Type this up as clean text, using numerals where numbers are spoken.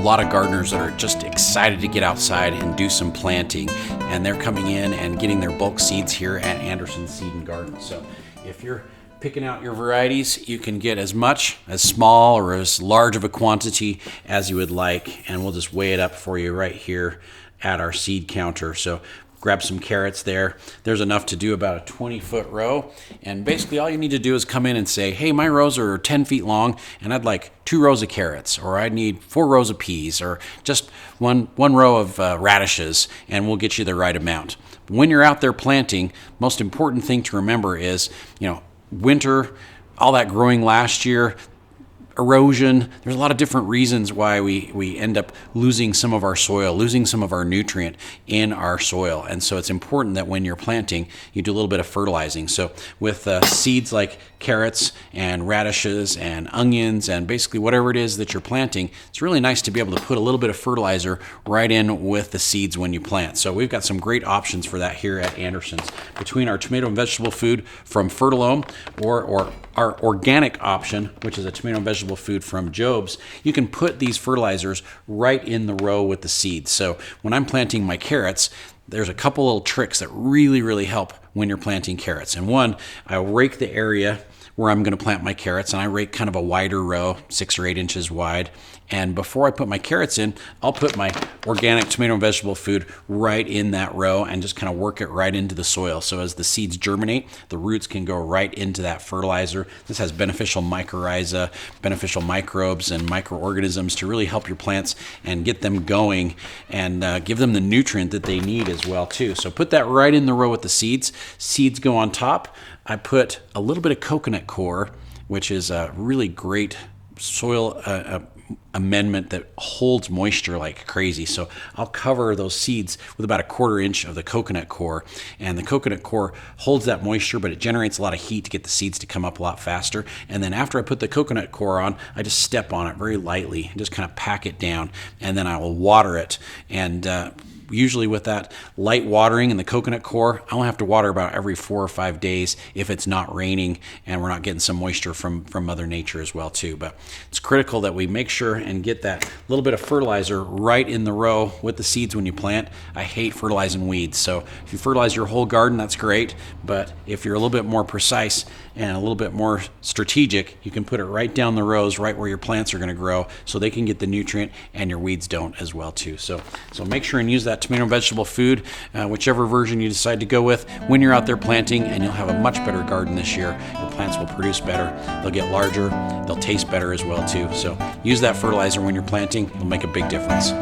lot of gardeners that are just excited to get outside and do some planting, and they're coming in and getting their bulk seeds here at Anderson Seed and Garden. So if you're picking out your varieties, you can get as much, as small or as large of a quantity as you would like, and we'll just weigh it up for you right here at our seed counter. So grab some carrots there. There's enough to do about a 20-foot row. And basically all you need to do is come in and say, hey, my rows are 10 feet long and I'd like 2 rows of carrots, or I need 4 rows of peas, or just one row of radishes, and we'll get you the right amount. When you're out there planting, most important thing to remember is, winter, all that growing last year, erosion, there's a lot of different reasons why we end up losing some of our soil, losing some of our nutrient in our soil. And so it's important that when you're planting, you do a little bit of fertilizing. So with seeds like carrots and radishes and onions and basically whatever it is that you're planting, it's really nice to be able to put a little bit of fertilizer right in with the seeds when you plant. So we've got some great options for that here at Anderson's. Between our tomato and vegetable food from Fertilome or our organic option, which is a tomato and vegetable food from Job's, you can put these fertilizers right in the row with the seeds. So when I'm planting my carrots, there's a couple little tricks that really help when you're planting carrots. And one, I rake the area where I'm going to plant my carrots, and I rake kind of a wider row, 6 or 8 inches wide. And before I put my carrots in, I'll put my organic tomato and vegetable food right in that row and just kind of work it right into the soil. So as the seeds germinate, the roots can go right into that fertilizer. This has beneficial mycorrhiza, beneficial microbes and microorganisms to really help your plants and get them going and give them the nutrient that they need as well too. So put that right in the row with the seeds. Seeds go on top. I put a little bit of coconut coir, which is a really great soil amendment that holds moisture like crazy. So I'll cover those seeds with about a 1/4 inch of the coconut coir, and the coconut coir holds that moisture, but it generates a lot of heat to get the seeds to come up a lot faster. And then after I put the coconut coir on, I just step on it very lightly and just kind of pack it down, and then I will water it. And usually with that light watering and the coconut coir, I only have to water about every 4 or 5 days if it's not raining and we're not getting some moisture from Mother Nature as well too. But it's critical that we make sure and get that little bit of fertilizer right in the row with the seeds when you plant. I hate fertilizing weeds, so if you fertilize your whole garden, that's great. But if you're a little bit more precise and a little bit more strategic, you can put it right down the rows, right where your plants are going to grow, so they can get the nutrient and your weeds don't as well too. So make sure and use that tomato and vegetable food, whichever version you decide to go with, when you're out there planting, and you'll have a much better garden this year. Your plants will produce better, they'll get larger, they'll taste better as well too. So use that fertilizer when you're planting, it'll make a big difference.